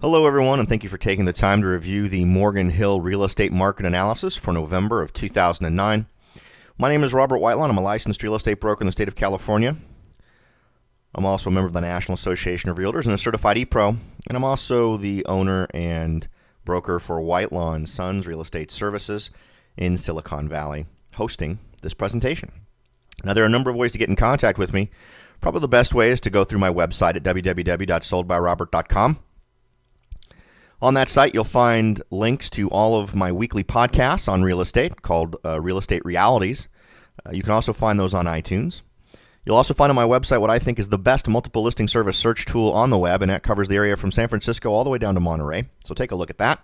Hello, everyone, and thank you for taking the time to review the MorganHill Real Estate Market Analysis for November of 2009. My name is Robert Whitelaw. I'm a licensed real estate broker in the state of California. I'm also a member of the National Association of Realtors and a certified ePro, and I'm also the owner and broker for Whitelaw & Sons Real Estate Services in Silicon Valley, hosting this presentation. Now, there are a number of ways to get in contact with me. Probably the best way is to go through my website at www.soldbyrobert.com. On that site, you'll find links to all of my weekly podcasts on real estate called Real Estate Realities. You can also find those on iTunes. You'll also find on my website what I think is the best multiple listing service search tool on the web, and that covers the area from San Francisco all the way down to Monterey. So take a look at that.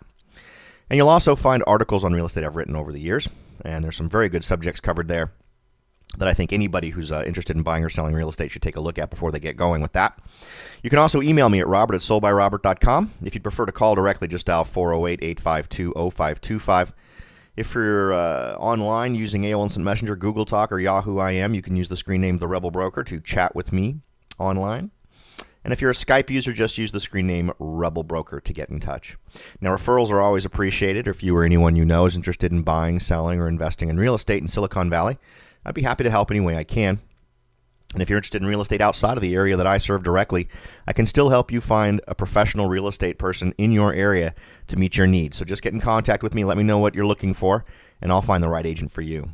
And you'll also find articles on real estate I've written over the years, and there's some very good subjects covered there that I think anybody who's interested in buying or selling real estate should take a look at before they get going with that. You can also email me at robert@soldbyrobert.com. If you'd prefer to call directly, just dial 408-852-0525. If you're online using AOL Instant Messenger, Google Talk, or Yahoo IM, you can use the screen name The Rebel Broker to chat with me online. And if you're a Skype user, just use the screen name Rebel Broker to get in touch. Now, referrals are always appreciated. If you or anyone you know is interested in buying, selling, or investing in real estate in Silicon Valley, I'd be happy to help any way I can. And if you're interested in real estate outside of the area that I serve directly, I can still help you find a professional real estate person in your area to meet your needs. So just get in contact with me, let me know what you're looking for, and I'll find the right agent for you.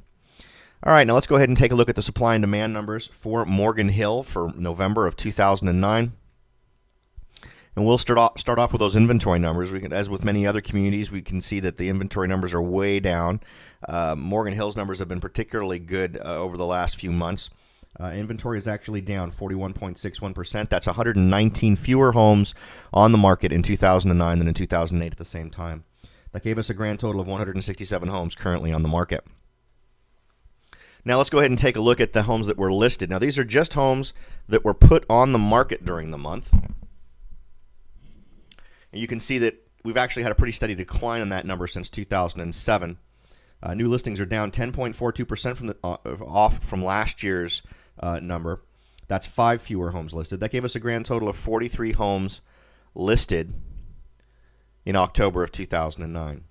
All right, now let's go ahead and take a look at the supply and demand numbers for MorganHill for November of 2009. And we'll start off with those inventory numbers. As with many other communities, we can see that the inventory numbers are way down. MorganHill's numbers have been particularly good over the last few months. Inventory is actually down 41.61%. That's 119 fewer homes on the market in 2009 than in 2008 at the same time. That gave us a grand total of 167 homes currently on the market. Now let's go ahead and take a look at the homes that were listed. Now these are just homes that were put on the market during the month. And you can see that we've actually had a pretty steady decline in that number since 2007. New listings are down 10.42% off from last year's number. That's 5 fewer homes listed. That gave us a grand total of 43 homes listed in October of 2009.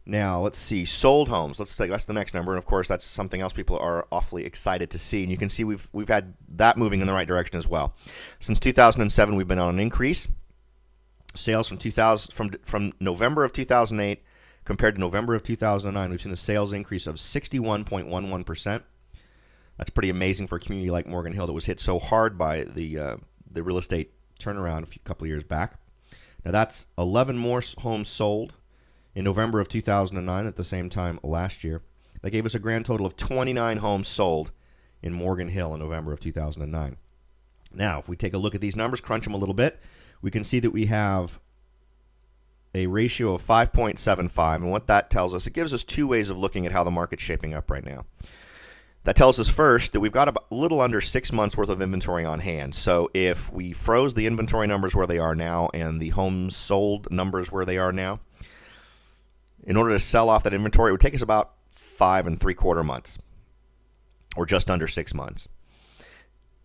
Now, let's see, sold homes. Let's say that's the next number, and of course, that's something else people are awfully excited to see. And you can see we've had that moving in the right direction as well. Since 2007, we've been on an increase. Sales from November of 2008 compared to November of 2009, we've seen a sales increase of 61.11%. That's pretty amazing for a community like MorganHill that was hit so hard by the real estate turnaround a couple of years back. Now that's 11 more homes sold in November of 2009 at the same time last year. That gave us a grand total of 29 homes sold in MorganHill in November of 2009. Now, if we take a look at these numbers, crunch them a little bit, we can see that we have a ratio of 5.75, and what that tells us, it gives us two ways of looking at how the market's shaping up right now. That tells us first that we've got a little under 6 months worth of inventory on hand. So if we froze the inventory numbers where they are now and the homes sold numbers where they are now, in order to sell off that inventory, it would take us about 5 3/4 months, or just under 6 months.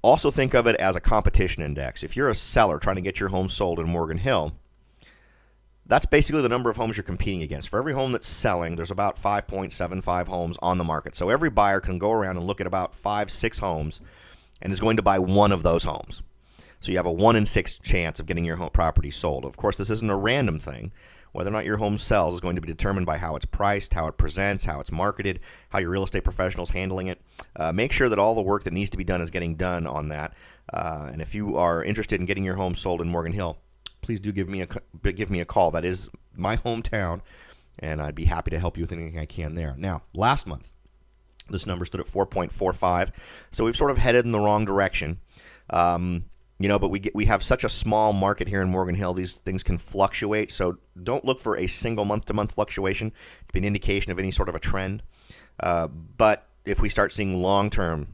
Also think of it as a competition index. If you're a seller trying to get your home sold in MorganHill, that's basically the number of homes you're competing against. For every home that's selling, there's about 5.75 homes on the market. So every buyer can go around and look at about 5-6 homes and is going to buy one of those homes. So you have a 1 in 6 chance of getting your home property sold. Of course, this isn't a random thing. Whether or not your home sells is going to be determined by how it's priced, how it presents, how it's marketed, how your real estate professional is handling it. Make sure that all the work that needs to be done is getting done on that. And if you are interested in getting your home sold in MorganHill, please do give me a call. That is my hometown, and I'd be happy to help you with anything I can there. Now, last month, this number stood at 4.45, so we've sort of headed in the wrong direction. But we have such a small market here in MorganHill. These things can fluctuate, so don't look for a single month-to-month fluctuation to be an indication of any sort of a trend. But if we start seeing long-term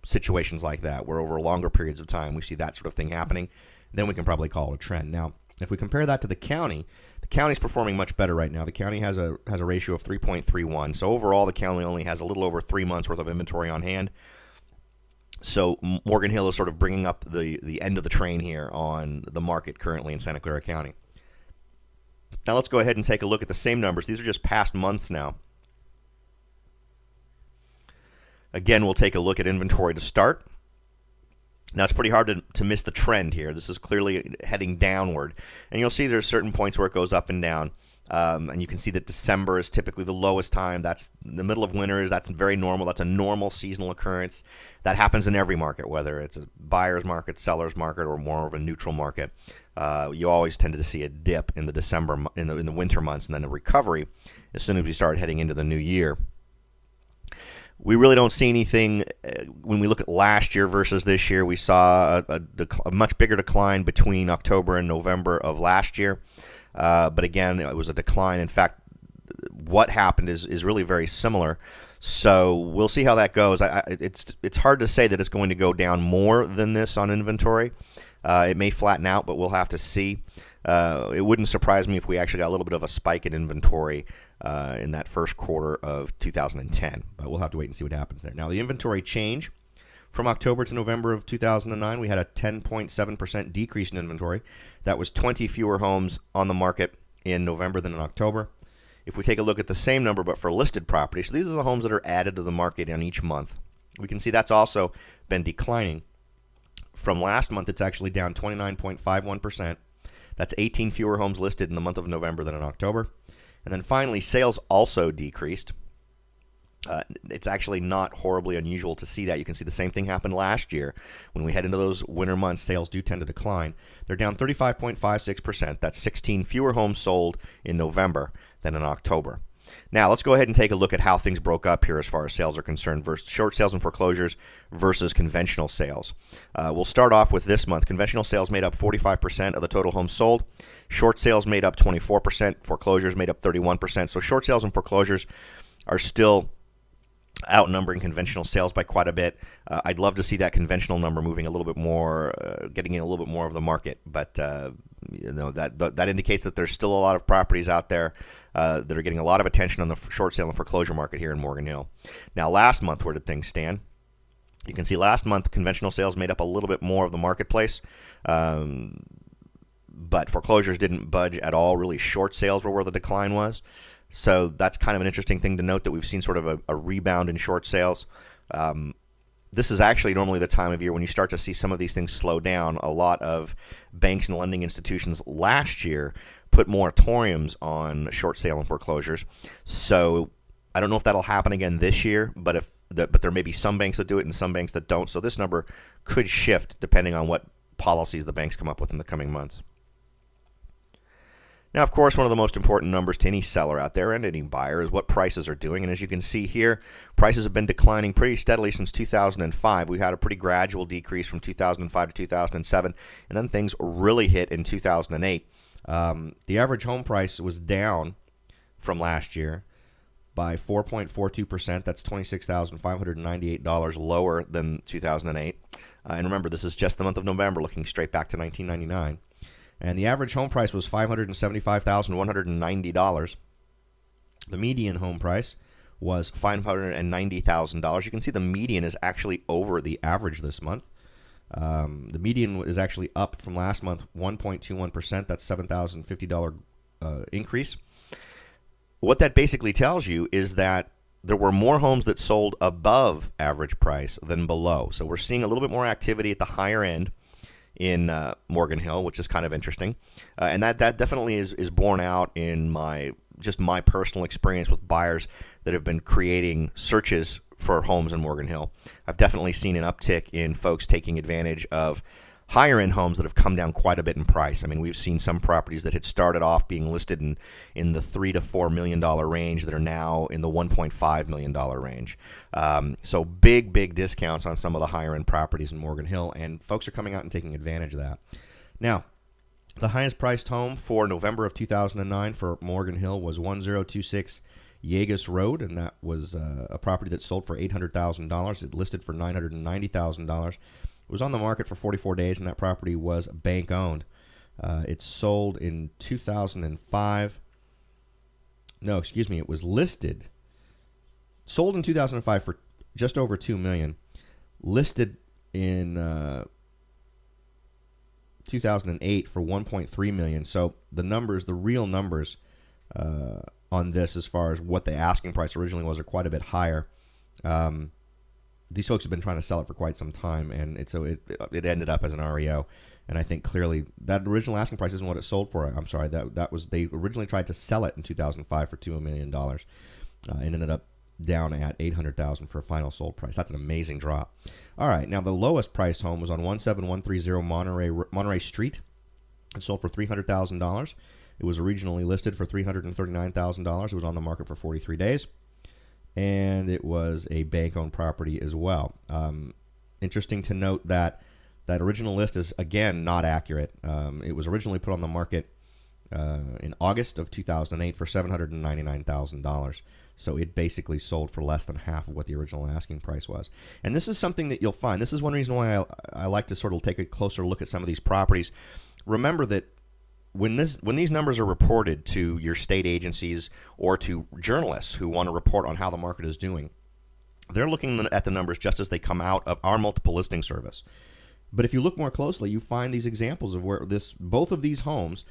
situations like that, where over longer periods of time we see that sort of thing happening, then we can probably call it a trend. Now, if we compare that to the county's performing much better right now. The county has a ratio of 3.31. So overall, the county only has a little over 3 months worth of inventory on hand. So MorganHill is sort of bringing up the end of the train here on the market currently in Santa Clara County. Now let's go ahead and take a look at the same numbers. These are just past months now. Again, we'll take a look at inventory to start. Now, it's pretty hard to miss the trend here. This is clearly heading downward. And you'll see there's certain points where it goes up and down. And you can see that December is typically the lowest time. That's the middle of winter. That's very normal. That's a normal seasonal occurrence. That happens in every market, whether it's a buyer's market, seller's market, or more of a neutral market. You always tend to see a dip in the in the winter months, and then a recovery as soon as we start heading into the new year. We really don't see anything when we look at last year versus this year. We saw a much bigger decline between October and November of last year. But again, it was a decline. In fact, what happened is really very similar. So we'll see how that goes. It's hard to say that it's going to go down more than this on inventory. It may flatten out, but we'll have to see. It wouldn't surprise me if we actually got a little bit of a spike in inventory in that first quarter of 2010. But we'll have to wait and see what happens there. Now, the inventory change from October to November of 2009, we had a 10.7% decrease in inventory. That was 20 fewer homes on the market in November than in October. If we take a look at the same number but for listed properties, so these are the homes that are added to the market in each month, we can see that's also been declining. From last month, it's actually down 29.51%. That's 18 fewer homes listed in the month of November than in October. And then finally, sales also decreased. It's actually not horribly unusual to see that. You can see the same thing happened last year. When we head into those winter months, sales do tend to decline. They're down 35.56%. That's 16 fewer homes sold in November than in October. Now, let's go ahead and take a look at how things broke up here as far as sales are concerned versus short sales and foreclosures versus conventional sales. We'll start off with this month. Conventional sales made up 45% of the total homes sold. Short sales made up 24%. Foreclosures made up 31%. So short sales and foreclosures are still outnumbering conventional sales by quite a bit. I'd love to see that conventional number moving a little bit more, getting in a little bit more of the market. But that indicates that there's still a lot of properties out there that are getting a lot of attention on the short sale and foreclosure market here in Morgan Hill. Now, last month, where did things stand? You can see last month conventional sales made up a little bit more of the marketplace, but foreclosures didn't budge at all. Really, short sales were where the decline was. So that's kind of an interesting thing to note, that we've seen sort of a rebound in short sales. This is actually normally the time of year when you start to see some of these things slow down. A lot of banks and lending institutions last year put moratoriums on short sale and foreclosures. So I don't know if that'll happen again this year, but there may be some banks that do it and some banks that don't. So this number could shift depending on what policies the banks come up with in the coming months. Now, of course, one of the most important numbers to any seller out there and any buyer is what prices are doing. And as you can see here, prices have been declining pretty steadily since 2005. We had a pretty gradual decrease from 2005 to 2007, and then things really hit in 2008. The average home price was down from last year by 4.42%. That's $26,598 lower than 2008. And remember, this is just the month of November, looking straight back to 1999. And the average home price was $575,190. The median home price was $590,000. You can see the median is actually over the average this month. The median is actually up from last month, 1.21%. That's $7,050 increase. What that basically tells you is that there were more homes that sold above average price than below. So we're seeing a little bit more activity at the higher end in Morgan Hill, which is kind of interesting. And that definitely is borne out in my personal experience with buyers that have been creating searches for homes in Morgan Hill. I've definitely seen an uptick in folks taking advantage of higher end homes that have come down quite a bit in price. I mean, we've seen some properties that had started off being listed in the $3 to $4 million range that are now in the $1.5 million range. So big discounts on some of the higher end properties in Morgan Hill, and folks are coming out and taking advantage of that. Now, the highest priced home for November of 2009 for Morgan Hill was 1026 Yegas Road, and that was a property that sold for $800,000. It listed for $990,000. It was on the market for 44 days, and that property was bank-owned. It sold in 2005. No, excuse me, it was listed. Sold in 2005 for just over $2 million. Listed in 2008 for 1.3 million. So the numbers, the real numbers on this, as far as what the asking price originally was, are quite a bit higher. These folks have been trying to sell it for quite some time, and it ended up as an REO. And I think clearly that original asking price isn't what it sold for. I'm sorry, that was, they originally tried to sell it in 2005 for $2 million, and ended up down at $800,000 for a final sold price. That's an amazing drop. All right, now the lowest priced home was on 17130 Monterey Street. It sold for $300,000. It was originally listed for $339,000. It was on the market for 43 days, and it was a bank-owned property as well. Interesting to note that that original list is, again, not accurate. It was originally put on the market in August of 2008 for $799,000. So it basically sold for less than half of what the original asking price was. And this is something that you'll find. This is one reason why I like to sort of take a closer look at some of these properties. Remember that when these numbers are reported to your state agencies or to journalists who want to report on how the market is doing, they're looking at the numbers just as they come out of our multiple listing service. But if you look more closely, you find these examples of where both of these homes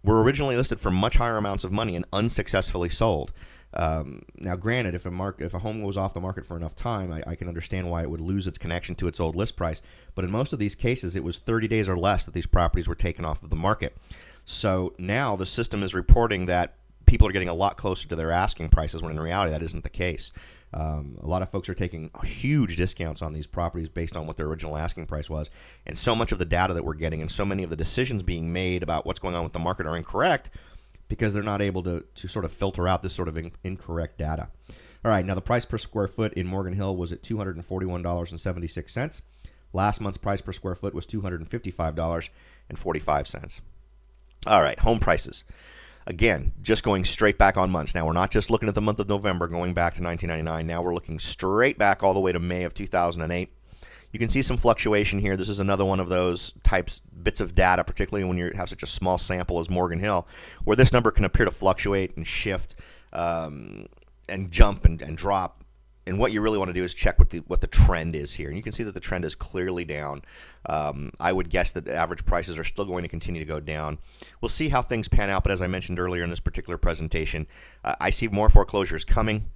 were originally listed for much higher amounts of money and unsuccessfully sold. Now, granted, if a home goes off the market for enough time, I can understand why it would lose its connection to its old list price. But in most of these cases, it was 30 days or less that these properties were taken off of the market. So now the system is reporting that people are getting a lot closer to their asking prices, when in reality that isn't the case. A lot of folks are taking huge discounts on these properties based on what their original asking price was. And so much of the data that we're getting and so many of the decisions being made about what's going on with the market are incorrect, because they're not able to sort of filter out this sort of incorrect data. All right, now the price per square foot in Morgan Hill was at $241.76. Last month's price per square foot was $255.45. All right, home prices. Again, just going straight back on months. Now, we're not just looking at the month of November going back to 1999. Now we're looking straight back all the way to May of 2008. You can see some fluctuation here. This is another one of those bits of data, particularly when you have such a small sample as Morgan Hill, where this number can appear to fluctuate and shift and jump and drop. And what you really want to do is check what the trend is here. And you can see that the trend is clearly down. I would guess that average prices are still going to continue to go down. We'll see how things pan out, but as I mentioned earlier in this particular presentation, I see more foreclosures coming.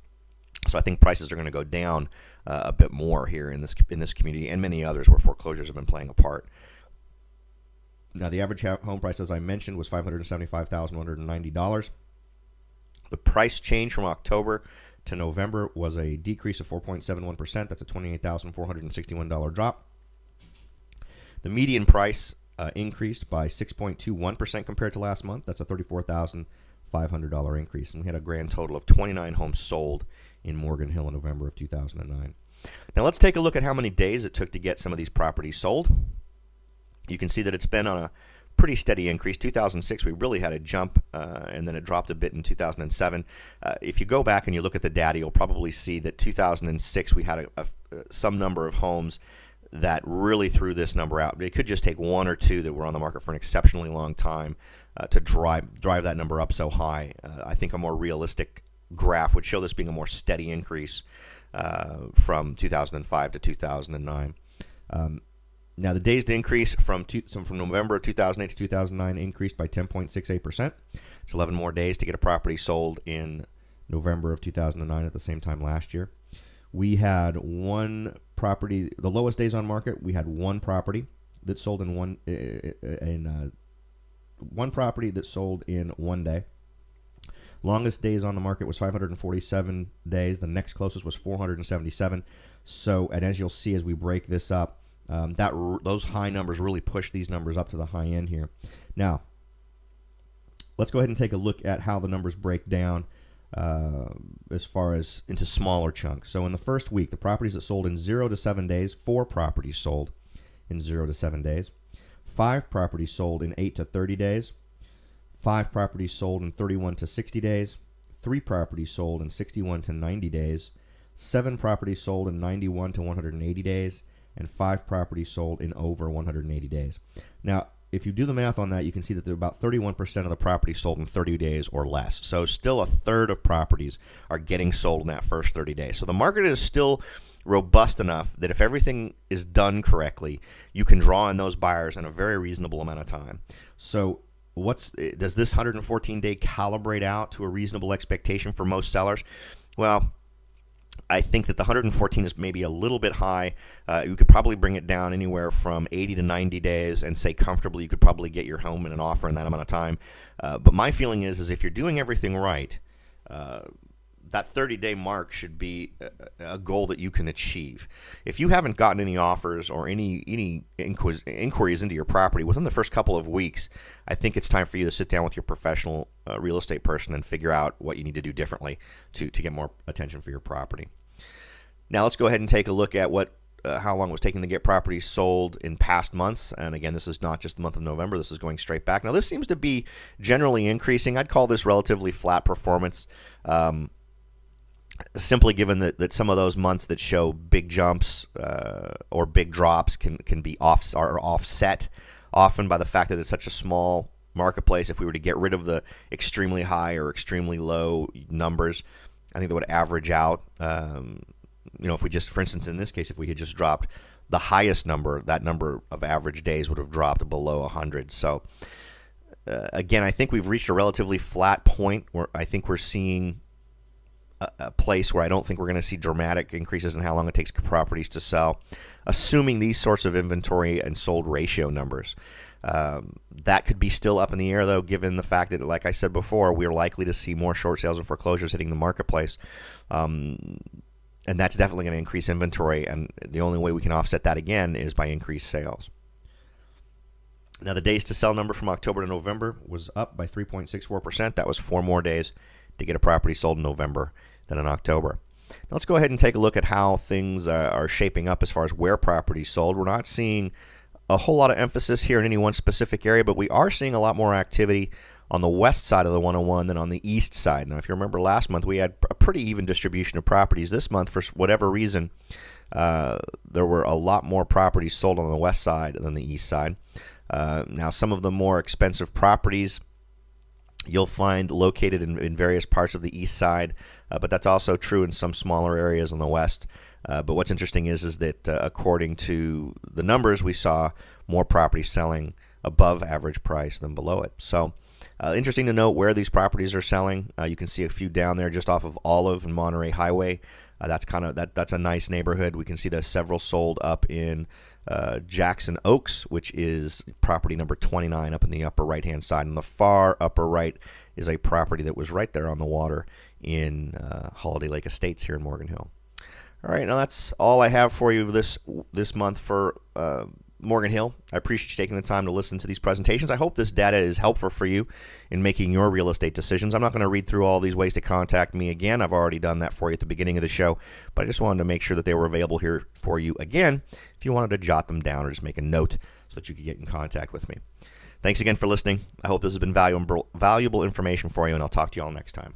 So I think prices are going to go down a bit more here in this community and many others where foreclosures have been playing a part. Now, the average home price, as I mentioned, was $575,190. The price change from October to November was a decrease of 4.71%. That's a $28,461 drop. The median price increased by 6.21% compared to last month. That's a $34,500 increase. And we had a grand total of 29 homes sold in Morgan Hill in November of 2009. Now let's take a look at how many days it took to get some of these properties sold. You can see that it's been on a pretty steady increase. 2006, we really had a jump, and then it dropped a bit in 2007. If you go back and you look at the data, you'll probably see that 2006, we had some number of homes that really threw this number out. It could just take one or two that were on the market for an exceptionally long time to drive that number up so high. I think a more realistic graph would show this being a more steady increase from 2005 to 2009. Now, the days to increase from November of 2008 to 2009 increased by 10.68%. It's 11 more days to get a property sold in November of 2009 at the same time last year. We had one property, the lowest days on market, we had one property that sold in one property that sold in 1 day. Longest days on the market was 547 days. The next closest was 477. So, and as you'll see as we break this up, those high numbers really push these numbers up to the high end here. Now, let's go ahead and take a look at how the numbers break down as far as into smaller chunks. So in the first week, the properties that sold in 0 to 7 days, 4 properties sold in 0 to 7 days. 5 properties sold in 8 to 30 days. 5 properties sold in 31 to 60 days. 3 properties sold in 61 to 90 days. 7 properties sold in 91 to 180 days. And 5 properties sold in over 180 days. Now, if you do the math on that, you can see that there are about 31% of the properties sold in 30 days or less. So still a third of properties are getting sold in that first 30 days. So the market is still robust enough that if everything is done correctly, you can draw in those buyers in a very reasonable amount of time. So does this 114-day calibrate out to a reasonable expectation for most sellers? Well, I think that the 114 is maybe a little bit high. You could probably bring it down anywhere from 80 to 90 days and say comfortably you could probably get your home in an offer in that amount of time. But my feeling is if you're doing everything right, that 30-day mark should be a goal that you can achieve. If you haven't gotten any offers or any inquiries into your property within the first couple of weeks, I think it's time for you to sit down with your professional real estate person and figure out what you need to do differently to get more attention for your property. Now let's go ahead and take a look at how long it was taking to get properties sold in past months. And again, this is not just the month of November. This is going straight back. Now this seems to be generally increasing. I'd call this relatively flat performance. Simply given that some of those months that show big jumps or big drops can be offset often by the fact that it's such a small marketplace. If we were to get rid of the extremely high or extremely low numbers, I think that would average out. If we just, for instance, in this case, if we had just dropped the highest number, that number of average days would have dropped below 100. So again, I think we've reached a relatively flat point where I think we're seeing a place where I don't think we're going to see dramatic increases in how long it takes properties to sell, assuming these sorts of inventory and sold ratio numbers. That could be still up in the air, though, given the fact that, like I said before, we're likely to see more short sales and foreclosures hitting the marketplace. And that's definitely going to increase inventory, and the only way we can offset that again is by increased sales. Now, the days to sell number from October to November was up by 3.64%. That was 4 more days to get a property sold in November than in October. Now let's go ahead and take a look at how things are shaping up as far as where properties sold. We're not seeing a whole lot of emphasis here in any one specific area, but we are seeing a lot more activity on the west side of the 101 than on the east side. Now, if you remember last month, we had a pretty even distribution of properties. This month, for whatever reason, there were a lot more properties sold on the west side than the east side. Now, some of the more expensive properties you'll find located in various parts of the east side, but that's also true in some smaller areas on the west. But what's interesting is that according to the numbers, we saw more properties selling above average price than below it. So interesting to note where these properties are selling. You can see a few down there just off of Olive and Monterey Highway. That's a nice neighborhood. We can see there's several sold up in Jackson Oaks, which is property number 29 up in the upper right-hand side. On the far upper right is a property that was right there on the water in Holiday Lake Estates here in Morgan Hill. All right, now that's all I have for you this month for Morgan Hill. I appreciate you taking the time to listen to these presentations. I hope this data is helpful for you in making your real estate decisions. I'm not going to read through all these ways to contact me again. I've already done that for you at the beginning of the show, but I just wanted to make sure that they were available here for you again if you wanted to jot them down or just make a note so that you could get in contact with me. Thanks again for listening. I hope this has been valuable information for you, and I'll talk to you all next time.